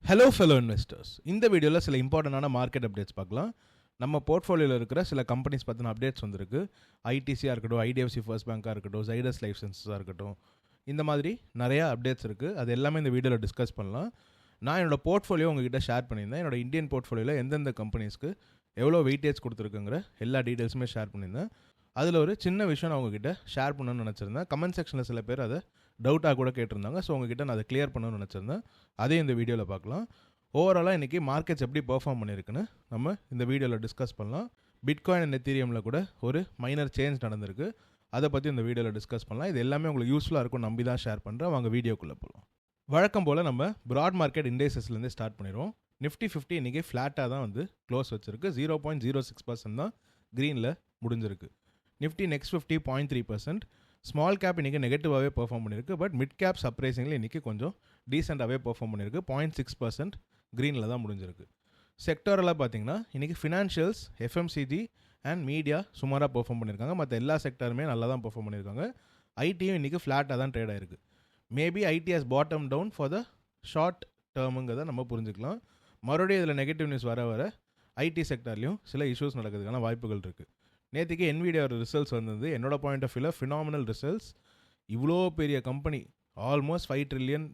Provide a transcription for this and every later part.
Hello fellow investors, இந்த வீடியோவில் சில இம்பார்ட்டண்டான மார்க்கெட் அப்டேட்ஸ் பார்க்கலாம். நம்ம போர்ட்ஃபோலியோவில் இருக்கிற சில கம்பெனிஸ் பற்றின அப்டேட்ஸ் வந்திருக்கு. ஐடிசியாக இருக்கட்டும், ஐடிஎஃப்சி ஃபர்ஸ்ட் பேங்காக இருக்கட்டும், ஜைடஸ் லைஃப் சயின்சஸாக இருக்கட்டும், இந்த மாதிரி நிறையா அப்டேட்ஸ் இருக்குது. அது எல்லாமே இந்த வீடியோவில் டிஸ்கஸ் பண்ணலாம். நான் என்னோடய போர்ட்ஃபோலியோ உங்ககிட்ட ஷேர் பண்ணியிருந்தேன். என்னோட இந்தியன் போர்ட்ஃபோலியோவில் எந்தெந்த கம்பெனிஸ்க்கு எவ்வளோ வெயிட்டேஜ் கொடுத்துருக்குங்கிற எல்லா டீட்டெயில்ஸுமே ஷேர் பண்ணியிருந்தேன். அதில் ஒரு சின்ன விஷயம் நான் உங்ககிட்ட ஷேர் பண்ணணும்னு நினச்சிருந்தேன். கமெண்ட் செக்ஷனில் சில பேர் அதை டவுட்டாக கூட கேட்டிருந்தாங்க. ஸோ உங்ககிட்ட நான் அதை கிளியர் பண்ணணும்னு நினச்சிருந்தேன். அதையும் இந்த வீடியோவில் பார்க்கலாம். ஓவராலாக இன்றைக்கி மார்க்கெட்ஸ் எப்படி பெர்ஃபார்ம் பண்ணியிருக்குன்னு நம்ம இந்த வீடியோவில் டிஸ்கஸ் பண்ணலாம். பிட்காயின் அண்ட் எத்தீரியமில் கூட ஒரு மைனர் சேஞ்ச் நடந்திருக்கு. அதை பற்றி இந்த வீடியோவில் டிஸ்கஸ் பண்ணலாம். இது எல்லாமே உங்களுக்கு யூஸ்ஃபுல்லாக இருக்கும் நம்பி தான் ஷேர் பண்ணுறேன். வாங்க வீடியோக்குள்ளே போகலாம். வழக்கம் போல் நம்ம ப்ராட் மார்க்கெட் இண்டெக்ஸஸ்லேருந்தே ஸ்டார்ட் பண்ணிடுவோம். நிஃப்டி 50 இன்றைக்கி ஃப்ளாட்டாக தான் வந்து க்ளோஸ் வச்சிருக்கு. 0.06% தான் க்ரீனில் முடிஞ்சிருக்கு. Nifty next 50 0.3%. ஸ்மால் கேப் இன்றைக்கி நெகட்டிவாகவே பெர்ஃபார்ம் பண்ணியிருக்கு. பட் மிட் கேப் சர்ப்ரைசிங்கில் இன்றைக்கி கொஞ்சம் டீசெண்டாகவே பெர்ஃபார்ம் பண்ணியிருக்கு. 0.6% க்ரீனில் தான் முடிஞ்சிருக்கு. செக்டரெல்லாம் பார்த்தீங்கன்னா இன்றைக்கி ஃபினான்ஷியல்ஸ், எஃப்எம்சிஜி அண்ட் மீடியா சுமாராக பெர்ஃபார்ம் பண்ணியிருக்காங்க. மற்ற எல்லா செக்டருமே நல்லா தான் பெர்ஃபார்ம் பண்ணியிருக்காங்க. ஐடியும் இன்றைக்கி ஃப்ளாட்டாக தான் ட்ரேட் ஆயிருக்கு. Maybe it has bottom down for the short டேர்முங்கிறத நம்ம புரிஞ்சுக்கலாம். மறுபடியும் இதில் நெகட்டிவ் நியூஸ் வர வர ஐடி செக்டர்லையும் சில இஷ்யூஸ் நடக்கிறதுக்கான வாய்ப்புகள் இருக்குது. நேற்றுக்கு என்விடியோட ரிசல்ட்ஸ் வந்தது. என்னோட பாயிண்ட் ஆஃப் வியூவில் ஃபினாமினல் ரிசல்ட்ஸ். இவ்வளோ பெரிய company, almost 5 trillion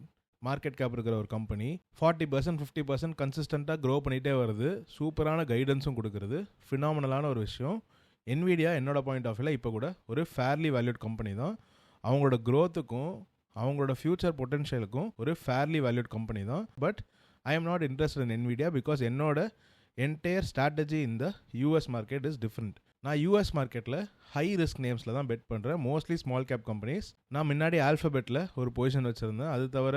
market cap இருக்கிற ஒரு கம்பெனி 40% 50% கன்சிஸ்டண்ட்டாக க்ரோ பண்ணிகிட்டே வருது. சூப்பரான கைடன்ஸும் கொடுக்குறது. ஃபினாமினலான ஒரு விஷயம். என்விடியா என்னோட பாயிண்ட் ஆஃப் வியூவில் இப்போ கூட ஒரு ஃபேர்லி வேல்யூட் கம்பெனி தான். அவங்களோட க்ரோத்துக்கும் அவங்களோட ஃப்யூச்சர் பொட்டென்ஷியலுக்கும் ஒரு ஃபேர்லி வேல்யூட் கம்பெனி தான். But I am not interested in Nvidia because என்னோட என்டையர் ஸ்ட்ராட்டஜி இந்த யூஎஸ் மார்க்கெட் இஸ் டிஃப்ரெண்ட். நான் யூஎஸ் மார்க்கெட்டில் ஹை ரிஸ்க் நேம்ஸில் தான் பெட் பண்ணுறேன். Mostly small cap companies. நான் முன்னாடி ஆல்ஃபபெட்டில் ஒரு பொசிஷன் வச்சுருந்தேன். அது தவிர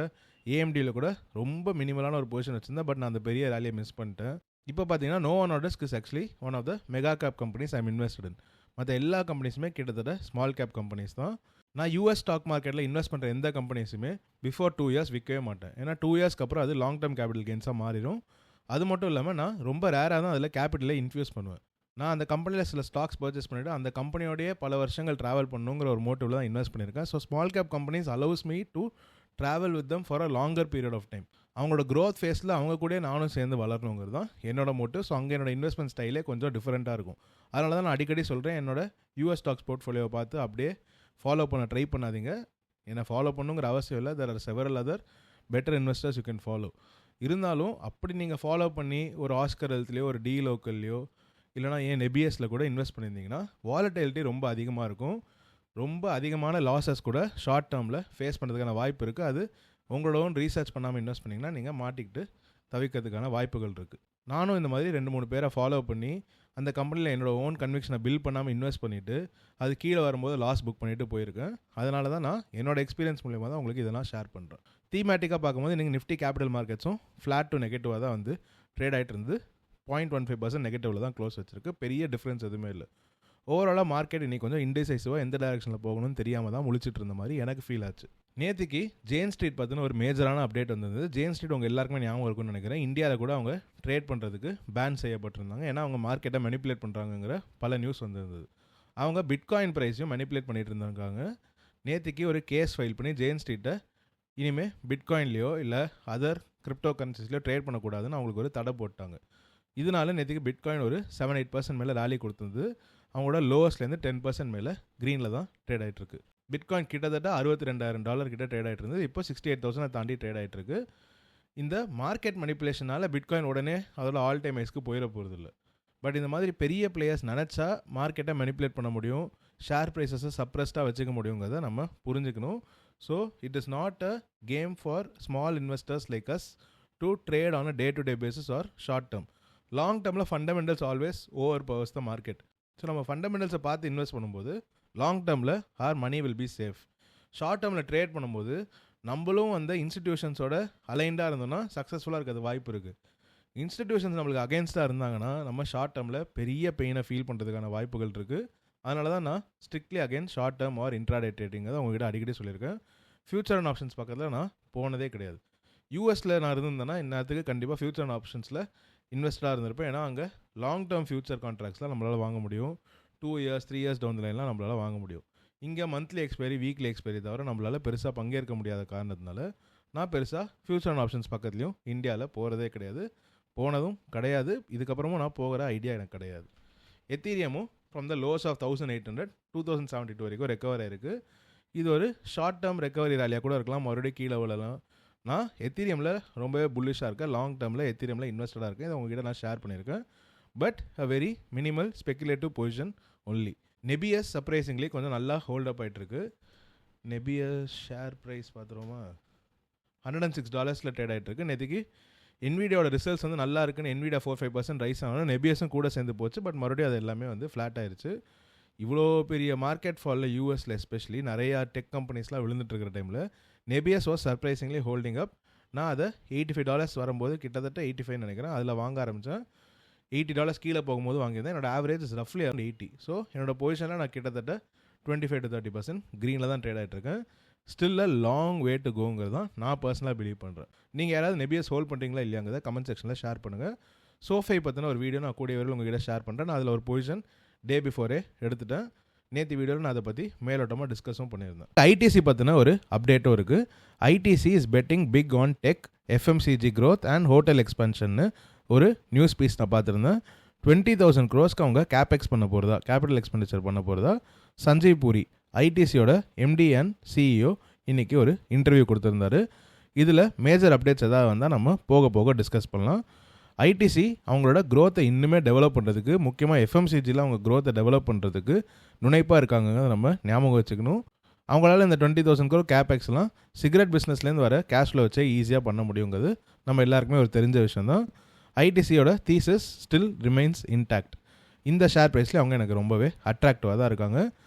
ஏஎம்டியில் கூட ரொம்ப மினிமலான ஒரு பொசிஷன் வச்சுருந்தேன். பட் நான் அந்த பெரிய ரேலியை மிஸ் பண்ணிட்டேன். இப்போ பார்த்தீங்கன்னா no one orders is actually one of the mega cap companies I am invested in. மற்ற எல்லா கம்பெனிஸுமே கிட்டத்தட்ட ஸ்மால் கேப் கம்பெனிஸ் தான். நான் யூஎஸ் ஸ்டாக் மார்க்கெட்டில் இன்வெஸ்ட் பண்ணுற எந்த கம்பெனிஸுமே பிஃபோர் 2 இயர்ஸ் விற்கவே மாட்டேன். ஏன்னா 2 இயர்ஸ்க்கு அப்புறம் அது லாங் டர்ம் கேபிட்டல் கெயின்ஸாக மாறிடும். அது மட்டும் இல்லாமல் நான் ரொம்ப ரேராக தான் அதில் கேபிட்டலை இன்ஃபியூஸ் பண்ணுவேன். நான் அந்த கம்பெனியில் சில ஸ்டாக்ஸ் பர்ச்சேஸ் பண்ணிவிட்டு அந்த கம்பெனியோடைய பல வருஷங்கள் ட்ராவல் பண்ணணுங்கிற ஒரு மோட்டிவில் தான் இன்வெஸ்ட் பண்ணியிருக்கேன். So small cap companies allows me to travel with them for a longer period of time. அவங்களோட க்ரோத் ஃபேஸில் அவங்க கூட நானும் சேர்ந்து வளரணுங்கிறது தான் என்னோட மோட்டிவ். ஸோ அங்கே என்னோட இன்வெஸ்ட்மெண்ட் ஸ்டைலே கொஞ்சம் டிஃப்ரெண்ட்டாக இருக்கும். அதனால தான் நான் அடிக்கடி சொல்கிறேன், என்னோட யூஎஸ் ஸ்டாக்ஸ் போர்ட்ஃபோலியோவை பார்த்து அப்படியே ஃபாலோ பண்ண ட்ரை பண்ணாதீங்க. என்னை ஃபாலோ பண்ணுங்கிற அவசியம் இல்லை. There are several other better investors you can follow. இருந்தாலும் அப்படி நீங்கள் ஃபாலோ பண்ணி ஒரு ஆஸ்கர் ஹெல்த்லையோ ஒரு டி லோக்கல்லையோ இல்லைனா ஏன் நெபிஎஸில் கூட இன்வெஸ்ட் பண்ணியிருந்தீங்கன்னா வாலட்டிலிட்டி ரொம்ப அதிகமாக இருக்கும். ரொம்ப அதிகமான லாஸஸ் கூட ஷார்ட் டேர்மில் ஃபேஸ் பண்ணுறதுக்கான வாய்ப்பு இருக்குது. அது உங்களோட ஓன் ரீசர்ச் பண்ணாமல் இன்வெஸ்ட் பண்ணிங்கன்னா நீங்கள் மாட்டிக்கிட்டு தவிக்கிறதுக்கான வாய்ப்புகள் இருக்குது. நானும் இந்த மாதிரி 2-3 பேரை ஃபாலோ பண்ணி அந்த கம்பெனியில் என்னோட ஓன் கன்விக்ஷனை பில் பண்ணாமல் இன்வெஸ்ட் பண்ணிவிட்டு அது கீழே வரும்போது லாஸ் புக் பண்ணிவிட்டு போயிருக்கேன். அதனால தான் நான் என்னோட எக்ஸ்பீரியன்ஸ் மூலியமாக தான் உங்களுக்கு இதெல்லாம் ஷேர் பண்ணுறேன். தீமேட்டிக்காக பார்க்கும்போது நீங்கள் நிஃப்டி கேபிட்டல் மார்க்கெட்ஸும் ஃப்ளாட் டு நெகட்டிவாக தான் வந்து ட்ரேட் ஆகிட்டு இருந்து 0.15% நெகட்டிவில் தான் க்ளோஸ் வச்சிருக்கு. பெரிய டிஃப்ரென்ஸ் எதுவுமே இல்லை. ஓவராலாக மார்க்கெட் இன்றைக்கி கொஞ்சம் இன்டிசைசிவாக எந்த டைரக்ஷனில் போகணும்னு தெரியாமல் தான் முழிச்சிட்டு இருந்த மாதிரி எனக்கு ஃபீல் ஆச்சு. நேற்றுக்கு ஜெயின் ஸ்ட்ரீட் பார்த்தினா ஒரு மேஜரான அப்டேட் வந்தது. ஜெயின் ஸ்ட்ரீட் உங்கள் எல்லாருக்குமே ஞாபகம் இருக்கும்னு நினைக்கிறேன். இந்தியாவில் கூட அவங்க ட்ரேட் பண்ணுறதுக்கு பேன் செய்யப்பட்டிருந்தாங்க. ஏன்னா அவங்க மார்க்கெட்டை மெனிப்புலேட் பண்ணுறாங்கிற பல நியூஸ் வந்திருந்தது. அவங்க பிட்காயின் ப்ரைஸையும் மெனிப்புலேட் பண்ணிட்டு இருந்தாங்க. நேற்றுக்கு ஒரு கேஸ் ஃபைல் பண்ணி ஜெயின் ஸ்ட்ரீட்டை இனிமேல் பிட்காயின்லேயோ இல்லை அதர் கிரிப்டோ கரன்சிஸ்லையோ ட்ரேட் பண்ணக்கூடாதுன்னு அவங்களுக்கு ஒரு தடை போட்டாங்க. இதனால நேற்றுக்கு பிட்காயின் ஒரு 7-8% மேலே ரேலி கொடுத்தது. அவங்களோட லோவஸ்ட்லேருந்து 10% மேலே க்ரீனில் தான் ட்ரேட் ஆகிட்டுருக்கு. பிட்காயின் கிட்டத்தட்ட $62,000 கிட்ட ட்ரேட் ஆகிட்டு இருந்தது. இப்போ 68,000 தாண்டி ட்ரேட் ஆகிட்டுருக்கு. இந்த மார்க்கெட் மனிப்புலேஷனால் பிட்காயின் உடனே அதோட ஆல் டைம் ஹைஸ்க்கு போயிட போகிறதில்ல. பட் இந்த மாதிரி பெரிய பிளேயர்ஸ் நினச்சா மார்க்கெட்டை மெனிப்புலேட் பண்ண முடியும், ஷேர் ப்ரைஸஸை சப்ரஸ்டாக வச்சுக்க முடியுங்கிறத நம்ம புரிஞ்சுக்கணும். So it is not a game for small investors like us to trade on a day to day basis or short term. Long டேர்மில் fundamentals always overpowers the market. So நம்ம ஃபண்டமெண்டல்ஸை பார்த்து invest பண்ணும்போது long டேர்மில் or money will be safe. Short டேர்மில் trade பண்ணும்போது நம்மளும் அந்த இன்ஸ்டிடியூஷன்ஸோட அலைண்டாக இருந்தோம்னா சக்ஸஸ்ஃபுல்லாக இருக்கிறது வாய்ப்பு இருக்குது. இன்ஸ்டிடியூஷன்ஸ் நம்மளுக்கு அகேன்ஸ்டாக இருந்தாங்கன்னா நம்ம ஷார்ட் டேர்மில் பெரிய பெயினை ஃபீல் பண்ணுறதுக்கான வாய்ப்புகள் இருக்குது. அதனால தான் நான் strictly again short term or intraday trading தான் உங்கள்கிட்ட அடிக்கடி சொல்லியிருக்கேன். ஃபியூச்சர் அண்ட் ஆப்ஷன்ஸ் பக்கத்தில் நான் போனதே கிடையாது. யூஎஸில் நான் இருந்திருந்தேன்னா இந்நேரத்துக்கு கண்டிப்பாக ஃபியூச்சர் அண்ட் ஆப்ஷன்ஸில் இன்வெஸ்டராக இருந்திருப்பேன். ஏன்னா அங்கே லாங் டேர்ம் ஃபியூச்சர் கான்ட்ராக்ட்ஸ்லாம் நம்மளால் வாங்க முடியும். 2 இயர்ஸ் 3 இயர்ஸ் டவுன் த லைன்லாம் நம்மளால் வாங்க முடியும். இங்கே மந்த்லி எக்ஸ்பைரி வீக்லி எக்ஸ்பைரி தவிர நம்மளால் பெருசாக பங்கேற்க முடியாத காரணத்தினால நான் பெருசாக ஃபியூச்சர் அண்ட் ஆப்ஷன்ஸ் பக்கத்துலையும் இந்தியாவில் போகிறதே கிடையாது, போனதும் கிடையாது, இதுக்கப்புறமும் நான் போகிற ஐடியா எனக்கு கிடையாது. எத்தீரியமும் ஃப்ரம் த லோஸ் ஆஃப் 1800 2072 வரைக்கும் ரெக்கவர் ஆயிருக்கு. இது ஒரு ஷார்ட் டேர்ம் ரெக்கவரி ரேலியாக கூட இருக்கலாம், மறுபடியும் கீழே விழலாம். நான் எத்தீரியமில் ரொம்பவே புல்லிஷாக இருக்கேன், லாங் டேர்மில் எத்தீரியமில் இன்வெஸ்டடாக இருக்கேன். இதை உங்ககிட்ட நான் ஷேர் பண்ணியிருக்கேன். But a very minimal speculative position only. Nebius surprisingly கொஞ்சம் நல்லா ஹோல்டப் ஆகிட்டுருக்கு. நெபியஸ் ஷேர் ப்ரைஸ் பார்த்துருவோமா, $106 ட்ரேட் ஆகிட்டுருக்கு. நேற்றுக்கு என்விடியோட ரிசல்ட்ஸ் வந்து நல்லா இருக்குன்னு என்விடியா 4-5% ரைஸ் ஆகணும், நெபியஸும் கூட சேர்ந்து போச்சு. பட் மறுபடியும் அது எல்லாமே வந்து ஃப்ளாட் ஆயிடுச்சு. இவ்வளோ பெரிய மார்க்கெட் ஃபாலில் யூஎஸில் எஸ்பெஷலி நிறையா டெக் கம்பெனிஸ்லாம் விழுந்துட்டு இருக்கிற டைமில் நெபியஸ் வாஸ் சர்ப்ரைசிங்லி ஹோல்டிங் அப். நான் அதை $85 வரும்போது கிட்டத்தட்ட 85 நினைக்கிறேன் அதில் வாங்க ஆரம்பித்தேன். $80 கீழே போகும்போது வாங்கியிருந்தேன். என்னோட ஆவரேஜ் இஸ் ரஃப்லி அரௌண்ட் 80. ஸோ என்னோட பொசிஷனில் நான் கிட்டத்தட்ட 25-30% க்ரீனில் தான் ட்ரேட் ஆகிட்டுருக்கேன். Still a long way to கோங்கிறது தான் நான் பர்சனலாக பிலீவ் பண்ணுறேன். நீங்கள் யாராவது நெபியஸ் ஹோல்ட் பண்ணுறீங்களா இல்லையாங்கிறத கமெண்ட் செக்ஷனில் ஷேர் பண்ணுங்கள். சோஃபை பற்றின ஒரு வீடியோ நான் கூடிய வரையில் உங்ககிட்ட ஷேர் பண்ணுறேன். நான் அதில் ஒரு பொசிஷன் டே பிஃபோரே எடுத்துட்டேன். நேற்று வீடியோவில் நான் அதை பற்றி மேலோட்டமாக டிஸ்கஸும் பண்ணியிருந்தேன். ஐடிசி பற்றின ஒரு அப்டேட்டும் இருக்குது. ITC is betting big on tech, FMCG growth and hotel எக்ஸ்பென்ஷன்னு ஒரு நியூஸ் பீஸ் நான் பார்த்துருந்தேன். 20,000 crores அவங்க கேபெக்ஸ் பண்ண போகிறதா, கேபிட்டல் எக்ஸ்பெண்டிச்சர் பண்ண போகிறதா சஞ்சய் பூரி ஐடிசியோட எம்டி அண்ட் சிஇஓ இன்றைக்கி ஒரு இன்டர்வியூ கொடுத்துருந்தாரு. இதில் மேஜர் அப்டேட்ஸ் எதாவது வந்தால் நம்ம போக போக டிஸ்கஸ் பண்ணலாம். ஐடிசி அவங்களோட க்ரோத்தை இன்னுமே டெவலப் பண்ணுறதுக்கு, முக்கியமாக எஃப்எம்சிஜியில் அவங்க க்ரோத்தை டெவலப் பண்ணுறதுக்கு நுழைப்பாக இருக்காங்கிறத நம்ம ஞாபகம் வச்சுக்கணும். அவங்களால இந்த 20,000 crore கேபெக்ஸ்லாம் சிகரெட் பிஸ்னஸ்லேருந்து வர கேஷ் வச்சே ஈஸியாக பண்ண முடியுங்கிறது நம்ம எல்லாருக்குமே ஒரு தெரிஞ்ச விஷயம் தான். ஐடிசியோட தீசஸ் ஸ்டில் ரிமைன்ஸ் இன்டாக்ட். இந்த ஷேர் ப்ரைஸில் அவங்க எனக்கு ரொம்பவே அட்ராக்டிவாக தான் இருக்காங்க.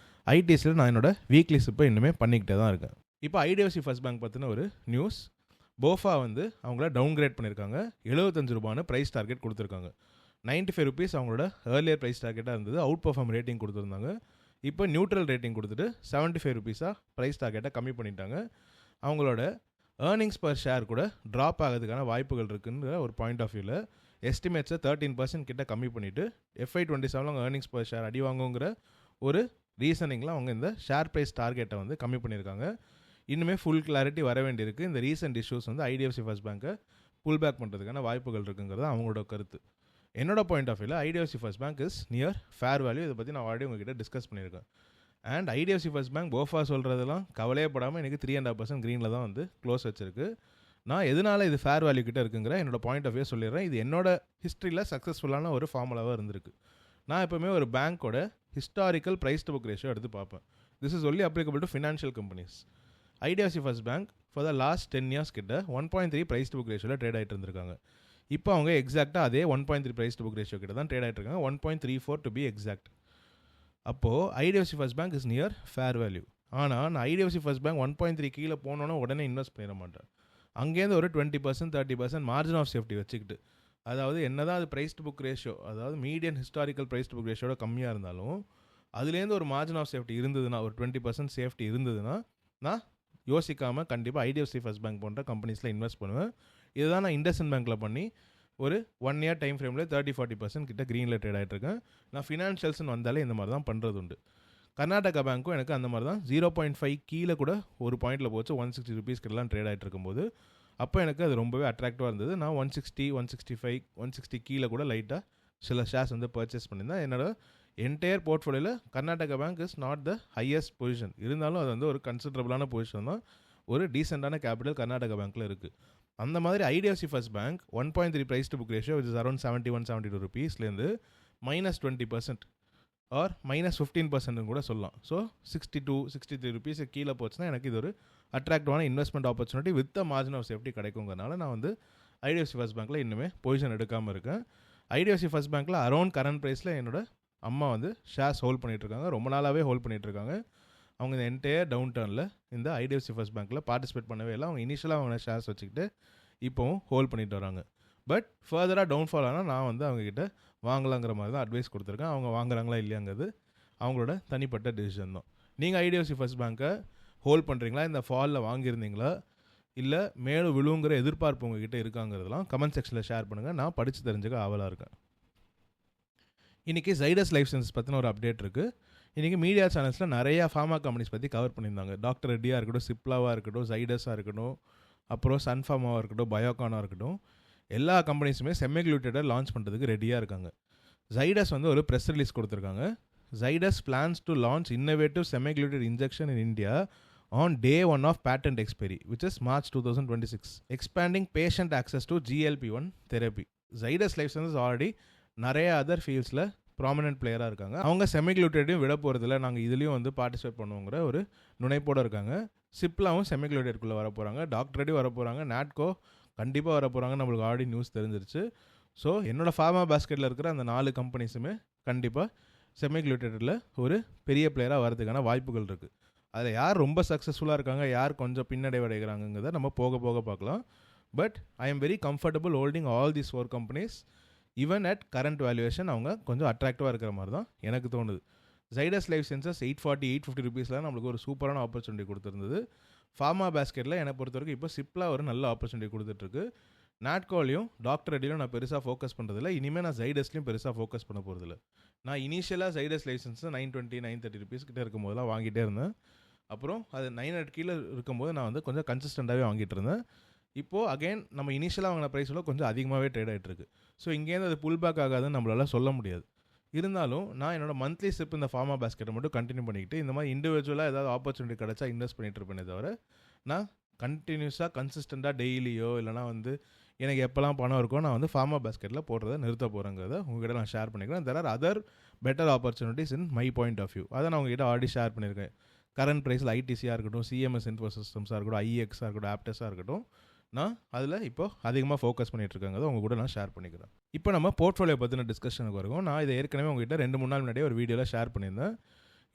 ஐடிசியில் நான் என்னோட வீக்லி ஸ்லிப்பை இன்னுமே பண்ணிக்கிட்டே தான் இருக்கேன். இப்போ ஐடிஎஃப்சி ஃபர்ஸ்ட் பேங்க் பற்றின ஒரு நியூஸ். போஃபா வந்து அவங்கள டவுன்கிரேட் பண்ணியிருக்காங்க. ₹75 ப்ரைஸ் டார்கெட் கொடுத்துருக்காங்க. ₹95 அவங்களோட ஏர்லியர் ப்ரைஸ் டார்கெட்டாக இருந்தது. அவுட் பர்ஃபார்ம் ரேட்டிங் கொடுத்துருந்தாங்க. இப்போ நியூட்ரல் ரேட்டிங் கொடுத்துட்டு ₹75 ப்ரைஸ் டார்கெட்டை கம்மி பண்ணிட்டாங்க. அவங்களோட ஏர்னிங்ஸ் பர் ஷேர் கூட ட்ராப் ஆகிறதுக்கான வாய்ப்புகள் இருக்குன்ற ஒரு பாயிண்ட் ஆஃப் வியூவில் எஸ்டிமேட்ஸை 13% கிட்ட கம்மி பண்ணிவிட்டு FY27 அவங்க ஏர்னிங்ஸ் பர் ஷேர் அடி வாங்குங்கிற ஒரு ரீசனிங்கில் அவங்க இந்த ஷேர் ப்ரைஸ் டார்கெட்டை வந்து கம்மி பண்ணியிருக்காங்க. இன்னுமே ஃபுல் கிளாரிட்டி வர வேண்டியிருக்கு. இந்த ரீசெண்ட் இஷ்யூஸ் வந்து ஐடிஎஃப்சி ஃபர்ஸ்ட் பேங்க்கை புல் பேக் பண்ணுறதுக்கான வாய்ப்புகள் இருக்குங்கிறது அவங்களோட கருத்து. என்னோட பாயிண்ட் ஆஃப் வியூவில் IDFC first bank is near fair value. இதை பற்றி நான் ஆல்ரெடி உங்ககிட்ட டிஸ்கஸ் பண்ணியிருக்கேன். And IDFC first bank BofA சொல்கிறதெல்லாம் கவலையப்படாமல் எனக்கு 3.5% க்ரீனில் தான் வந்து க்ளோஸ் வச்சிருக்கு. நான் எதனால் இது ஃபேர் வேல்யூ கிட்ட இருக்குங்கிற என்னோட பாயிண்ட் ஆஃப் வியூ சொல்லிடுறேன். இது என்னோட ஹிஸ்ட்ரியில் சக்ஸஸ்ஃபுல்லான ஒரு ஃபார்முலாவாக இருந்திருக்கு. நான் எப்போவுமே ஒரு பேங்க்கோட historical price to book ratio எடுத்து பார்ப்பேன். This is only applicable to financial companies. IDFC first bank for the last 10 years கிட்ட 1.3 ப்ரைஸ் டு புக் ரேஷியோவில் ட்ரேட் ஆகிட்டு இருந்திருக்காங்க. இப்போ அவங்க எக்ஸாக்டாக அதே 1.3 ப்ரைஸ் டு புக் ரேஷியோ கிட்ட தான் ட்ரேட் ஆகிட்டு இருக்காங்க. 1.34 டு பி எக்ஸாக்ட். அப்போது IDFC first bank is near fair value. ஆனால் நான் ஐடிஎஃப்சி ஃபர்ஸ்ட் பேங்க் 1.3 கீழே போனோன்னா உடனே இன்வெஸ்ட் பண்ணிட மாட்டேன். அங்கேருந்து ஒரு 20% 30% மார்ஜின் ஆஃப் சேஃப்டி வச்சுக்கிட்டு, அதாவது என்ன தான் அது ப்ரைஸ் டு புக் ரேஷியோ, அதாவது median historical price to book ரேஷியோட கம்மியாக இருந்தாலும் அதுலேருந்து ஒரு மார்ஜின் ஆஃப் சேஃப்டி இருந்ததுன்னா, ஒரு 20% சேஃப்டி இருந்ததுன்னா நான் யோசிக்காமல் கண்டிப்பாக ஐடிஎஃப்சி ஃபர்ஸ்ட் பேங்க் போன்ற கம்பெனிஸில் இன்வெஸ்ட் பண்ணுவேன். இதுதான் நான் இண்டஸ்இண்ட் பேங்க்கில் பண்ணி ஒரு 1 year டைம் ஃப்ரேமில் 30-40% கிட்ட க்ரீனில் ட்ரேட் ஆகிட்டுருக்கேன். நான் ஃபினான்ஷியல்ஸ்னு வந்தாலே இந்த மாதிரி தான் பண்ணுறது உண்டு. கர்நாடகா பேங்க்கும் எனக்கு அந்த மாதிரி தான் 0.5 கீழே கூட ஒரு பாயிண்டில் போச்சு ₹160 கிட்டலாம் ட்ரேட் ஆகிட்டு இருக்கும்போது அப்போ எனக்கு அது ரொம்பவே அட்ராக்டிவாக இருந்தது. நான் 160, 165, 160 கீழே கூட லைட்டாக சில ஷேர்ஸ் வந்து பர்ச்சேஸ் பண்ணியிருந்தேன். என்னோட என்டையர் போர்ட்ஃபோலியோவில் Karnataka bank is not the highest position. இருந்தாலும் அது வந்து ஒரு கன்சிடரபிளான பொசிஷன் தான். ஒரு டீசெண்டான கேபிட்டல் கர்நாடகா பேங்க்கில் இருக்குது. அந்த மாதிரி IDFC first bank 1.3 price to book ratio which is around ₹71-72 -20% or -15% கூட சொல்லலாம். ஸோ ₹62-63 கீழே போச்சுன்னா எனக்கு இது ஒரு அட்ராக்டிவான investment opportunity with the margin of safety கிடைக்குங்கிறனால நான் வந்து ஐடிஎஃப்சி ஃபர்ஸ்ட் பேங்க்கில் இன்னுமே பொசிஷன் எடுக்காமல் இருக்கேன். ஐடிஎஃப்சி ஃபர்ஸ்ட் பேங்க்கில் அரௌண்ட் கரண்ட் ப்ரைஸில் என்னோட அம்மா வந்து ஷேர்ஸ் ஹோல்ட் பண்ணிகிட்ருக்காங்க. ரொம்ப நாளாகவே ஹோல்ட் பண்ணிகிட்ருக்காங்க. அவங்க இந்த என்டையர் டவுன் டர்னில் இந்த ஐடிஎஃப்சி ஃபர்ஸ்ட் பேங்க்கில் பார்ட்டிசிபேட் பண்ணவே இல்லை. அவங்க இனிஷியலாக அவங்க ஷேர்ஸ் வச்சுக்கிட்டு இப்போவும் ஹோல்ட் பண்ணிட்டு வராங்க. பட் ஃபர்தராக டவுன்ஃபால் ஆனால் நான் வந்து அவங்கக்கிட்ட வாங்கலாங்கிற மாதிரி தான் அட்வைஸ் கொடுத்துருக்கேன். அவங்க வாங்குறாங்களா இல்லையாங்கிறது அவங்களோட தனிப்பட்ட டிசிஷன் தான். நீங்கள் ஐடிஎஃப்சி ஃபர்ஸ்ட் பேங்க்கை ஹோல்ட் பண்ணுறீங்களா, இந்த ஃபாலில் வாங்கியிருந்தீங்களா, இல்லை மேலும் விழுவுங்கிற எதிர்பார்ப்பு உங்ககிட்ட இருக்காங்கிறதுலாம் கமெண்ட் செக்ஷனில் ஷேர் பண்ணுங்கள். நான் படித்து தெரிஞ்சுக்க ஆவலாக இருக்கேன். இன்றைக்கி ஜைடஸ் லைஃப் சயின்சஸ் பற்றின ஒரு அப்டேட் இருக்குது. இன்றைக்கி மீடியா சேனல்ஸில் நிறையா ஃபார்மா கம்பெனிஸ் பற்றி கவர் பண்ணியிருந்தாங்க. டாக்டர் ரெட்டியாக இருக்கட்டும், சிப்லாவாக இருக்கட்டும், ஜைடஸாக இருக்கட்டும், அப்புறம் சன்ஃபார்மாவாக இருக்கட்டும், பயோகானாக இருக்கட்டும், எல்லா கம்பெனிஸுமே செமிக்ளூட்டடை லான்ச் பண்ணுறதுக்கு ரெடியாக இருக்காங்க. ஜைடஸ் வந்து ஒரு ப்ரெஸ் ரிலீஸ் கொடுத்துருக்காங்க. Zydus plans to launch innovative semaglutide injection in India on day 1 of patent expiry, which is March 2026, expanding patient access to GLP-1 therapy. Zydus Lifesciences already நிறைய அதர் ஃபீல்ட்ஸில் ப்ராமினென்ட் பிளேயராக இருக்காங்க. அவங்க செமிக்ளூட்டடையும் விட போகிறதில்ல, நாங்கள் இதுலேயும் வந்து பார்ட்டிசிபேட் பண்ணுவோங்கிற ஒரு நுணைப்போடு இருக்காங்க. சிப்லாவும் செமிக்ளூட்டடுக்குள்ளே வர போகிறாங்க, டாக்டரடி வர போகிறாங்க, நாட்கோ கண்டிப்பாக வர போகிறாங்க. நம்மளுக்கு ஆல்ரெடி நியூஸ் தெரிஞ்சிருச்சு. ஸோ என்னோடய ஃபார்மா பாஸ்கெட்டில் இருக்கிற அந்த 4 கம்பெனிஸுமே கண்டிப்பாக செமிக்ளூட்டடில் ஒரு பெரிய பிளேயராக வரதுக்கான வாய்ப்புகள் இருக்குது. அதில் யார் ரொம்ப சக்ஸஸ்ஃபுல்லாக இருக்காங்க, யார் கொஞ்சம் பின்னடைவடைகிறாங்கிறத நம்ம போக போக பார்க்கலாம். But I am very comfortable holding all these 4 companies. Even at current valuation அவங்க கொஞ்சம் அட்ராக்டிவாக இருக்கிற மாதிரி தான் எனக்கு தோணுது. ஜைடஸ் லைஃப் சயின்சஸ் 840-850 ருபீஸில் நம்மளுக்கு ஒரு சூப்பரான ஆப்பர்ச்சுனிட்டி கொடுத்துருந்தது. ஃபார்மா பேஸ்கெட்டில் என்னை பொறுத்த வரைக்கும் இப்போ சிப்லா ஒரு நல்ல ஆப்பர்ச்சுனிட்டி கொடுத்துட்ருக்கு. நாட்கோலையும் டாக்டர் ரெடியிலும் நான் பெருசாக ஃபோக்கஸ் பண்ணுறதில்ல. இனிமேல் நான் ஜைடஸ்லையும் பெருசாக ஃபோக்கஸ் பண்ண போகிறதில்ல. நான் இனிஷியலாக ஜைடஸ் லைசன்ஸ் 920-930 ருபீஸ் கிட்டே இருக்கும்போதெல்லாம் வாங்கிட்டே இருந்தேன். அப்புறம் அது 900 கீழே இருக்கும்போது நான் வந்து கொஞ்சம் கன்சிஸ்டண்ட்டாகவே வாங்கிட்டு இருந்தேன். இப்போது அகைன் நம்ம இனிஷியலாக வாங்கின ப்ரைஸில் கொஞ்சம் அதிகமாகவே ட்ரேட் ஆகிட்டுருக்கு. ஸோ இங்கேருந்து அது புல் பேக் ஆகாதுன்னு நம்மளால் சொல்ல முடியாது. இருந்தாலும் நான் என்னோட மந்த்லி ஸ்டெப் இந்த ஃபார்மா பேஸ்கெட்டை மட்டும் கண்டினியூ பண்ணிக்கிட்டு இந்த மாதிரி இண்டிவிஜுவலாக ஏதாவது ஆப்பர்ச்சுனிட்டி கிடச்சா இன்வெஸ்ட் பண்ணிகிட்டு இருப்பேனே தவிர, நான் கண்டினியூஸாக கன்சிஸ்டண்ட்டாக டெய்லியோ இல்லைனா வந்து எனக்கு எப்போல்லாம் பணம் இருக்கோ நான் வந்து ஃபார்மா பேஸ்கெட்டில் போடுறத நிறுத்த போகிறேங்கிறத உங்ககிட்ட நான் ஷேர் பண்ணிக்கிறேன். There are other better opportunities in my point of view. அதை நான் உங்ககிட்ட ஆல்ரெடி ஷேர் பண்ணியிருக்கேன். கரண்ட் ப்ரைஸில் ஐடிசியாக இருக்கட்டும், சிஎம்எஸ் இன்ஃபோசிஸ்டம்ஸாக இருக்கட்டும், ஐஎக்ஸாக இருக்கட்டும், ஆப்டஸாக இருக்கட்டும், நான் அதில் இப்போ அதிகமாக ஃபோக்கஸ் பண்ணிகிட்ருக்காங்க. உங்கள் கூட நான் ஷேர் பண்ணிக்கிறேன். இப்போ நம்ம போர்ட்ஃபோலியோ பற்றின டிஸ்கஷனுக்கு வருவோம். நான் இதை ஏற்கனவே உங்ககிட்ட 2-3 நாள் முன்னாடியே ஒரு வீடியோவில் ஷேர் பண்ணியிருந்தேன்.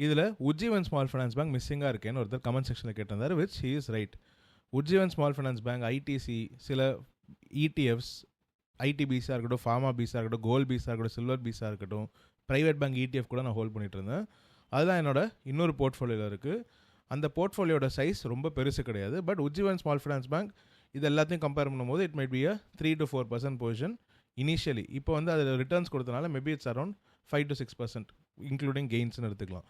இதில் உஜ்ஜீவன் ஸ்மால் ஃபைனான்ஸ் பேங்க் மிஸ்ஸிங்காக இருக்கேன்னு ஒருத்தர் கமெண்ட் செக்ஷனில் கேட்டிருந்தார், which he is right. Ujjivan small finance bank, ITC, சில இடிஎஃப்ஸ், ஐடிபிஸாக இருக்கட்டும், ஃபார்மா பீஸாக இருக்கட்டும், கோல்ட் பீஸாக இருக்கட்டும், சில்வர் பீஸாக இருக்கட்டும், ப்ரைவேட் பேங்க் இடிஎஃப் கூட நான் ஹோல்ட் பண்ணிகிட்டு இருந்தேன். அதுதான் என்னோட இன்னொரு போர்ட்ஃபோலியோவில் இருக்குது. அந்த போர்ட்ஃபோலியோட சைஸ் ரொம்ப பெருசு கிடையாது. But Ujjivan small finance bank இது எல்லாத்தையும் கம்பேர் பண்ணும்போது it might be a 3-4% position initially. இப்போ வந்து அதில் ரிட்டர்ன்ஸ் கொடுத்தனால மேபி இட்ஸ் அரௌண்ட் 5-6% இன்க்ளூடிங் கெயின்ஸ்னு எடுத்துக்கலாம்.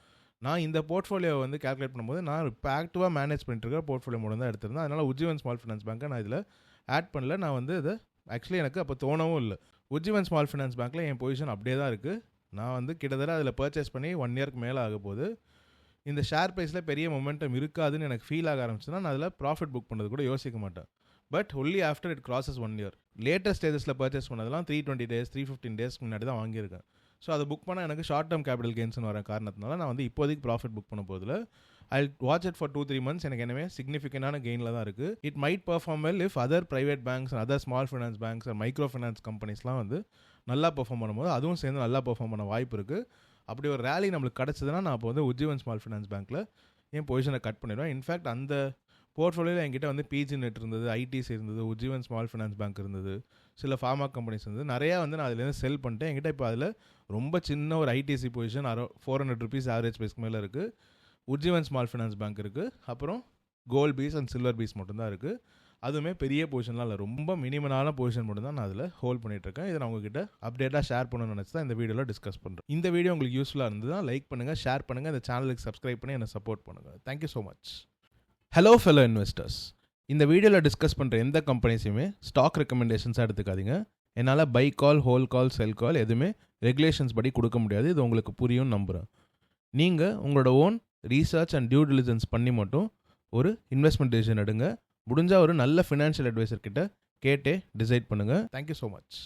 நான் இந்த போர்ட்ஃபோலியோ வந்து கேல்குலேட் பண்ணும்போது நான் இப்போ ஆக்டிவாக மேனேஜ் பண்ணிட்டு இருக்க போர்ட்ஃபோலியோ மட்டும் தான் எடுத்திருந்தேன். அதனால் உஜ்ஜீவன் ஸ்மால் ஃபைனான்ஸ் பேங்க்கை நான் இதில் ஆட் பண்ணல. நான் வந்து இதை ஆக்சுவலி எனக்கு அப்போ தோணவும் இல்லை. உஜ்ஜீவன் ஸ்மால் ஃபைனான்ஸ் பேங்க்கில் என் பொசிஷன் அப்படியே தான் இருக்குது. நான் வந்து கிட்டத்தட்ட அதில் பர்ச்சேஸ் பண்ணி 1 இயர்க்கு மேலே ஆக போகுது. இந்த ஷேர் ப்ரைஸில் பெரிய மொமெண்டம் இருக்காதுன்னு எனக்கு ஃபீல் ஆக ஆரம்பிச்சுன்னா நான் அதில் ப்ராஃபிட் புக் பண்ணுறது கூட யோசிக்க மாட்டேன். But only after it crosses 1 year. Latest ஸ்டேஜஸில் பர்ச்சேஸ் பண்ணதெல்லாம் 320 days 315 days முன்னாடி தான் வாங்கியிருக்கேன். ஸோ அதை புக் பண்ணால் எனக்கு ஷார்ட் டேர்ம் கேபிட்டல் கெயின்ஸ்னு வர காரணத்தினால நான் வந்து இப்போதைக்கு ப்ராஃபிட் புக் பண்ண போதில் I watch it for 2-3 months. எனக்கு எனவே சிக்னிஃபிகண்டான கெயினில் தான் இருக்குது. It might perform well if other private banks, other small finance banks, micro finance கம்பெனிஸ்லாம் வந்து நல்லா பெர்ஃபார்ம் பண்ணும்போது அதுவும் சேர்ந்து நல்லா பெர்ஃபார்ம் பண்ண வாய்ப்பு இருக்குது. அப்படி ஒரு ரேலி நம்மளுக்கு கிடச்சதுன்னா நான் இப்போ வந்து உஜ்ஜீவன் ஸ்மால் ஃபைனான்ஸ் பேங்க்கில் என் பொசிஷனை கட் பண்ணிடுவேன். இன்ஃபேக்ட் அந்த போர்ட்ஃபோலியோவில் என்கிட்ட வந்து பிஜி நெட் இருந்தது, ஐடிசி இருந்தது, உஜ்ஜீவன் ஸ்மால் ஃபைனான்ஸ் பேங்க் இருந்தது, சில ஃபார்மா கம்பெனிஸ் இருந்தது, நிறையா வந்து நான் அதுலேருந்து செல் பண்ணிட்டேன். என்கிட்ட இப்போ அதில் ரொம்ப சின்ன ஒரு ஐடிசி பொசிஷன் 400 rupees ஆவரேஜ் ப்ரைஸ்க்கு மேலே இருக்குது. உஜ்ஜீவன் ஸ்மால் ஃபைனான்ஸ் பேங்க் இருக்குது. அப்புறம் gold bees and silver bees மட்டும்தான் இருக்குது. அதுவுமே பெரிய பொசிஷன்லாம் இல்லை, ரொம்ப மினிமலான பொசிஷன் மட்டும் தான் நான் அதில் ஹோல்ட் பண்ணிகிட்ருக்கேன். இதை நான் உங்ககிட்ட அப்டேட்டாக ஷேர் பண்ணணும்னு நினச்சி தான் இந்த வீடியோவில் டிஸ்கஸ் பண்ணுறேன். இந்த வீடியோ உங்களுக்கு யூஸ்ஃபுல்லாக இருந்ததுன்னா லைக் பண்ணுங்கள், ஷேர் பண்ணுங்கள், இந்த சேனலுக்கு சப்ஸ்கிரைப் பண்ணி என்னை சப்போர்ட் பண்ணுங்கள். Thank you so much. Hello fellow investors, இந்த வீடியோவில் டிஸ்கஸ் பண்ணுற எந்த கம்பெனிஸையுமே ஸ்டாக் ரெக்கமெண்டேஷன்ஸாக எடுத்துக்காதீங்க. என்னால் பை கால், ஹோல் கால், செல் கால் எதுவுமே ரெகுலேஷன்ஸ் படி கொடுக்க முடியாது. இது உங்களுக்கு புரியும் நம்புகிறேன். நீங்கள் உங்களோட own research and due diligence பண்ணி மட்டும் ஒரு இன்வெஸ்ட்மெண்ட் டிசிஷன் எடுங்க. முடிஞ்சால் ஒரு நல்ல ஃபினான்ஷியல் அட்வைசர் கிட்ட கேட்டே டிசைட் பண்ணுங்கள். Thank you so much.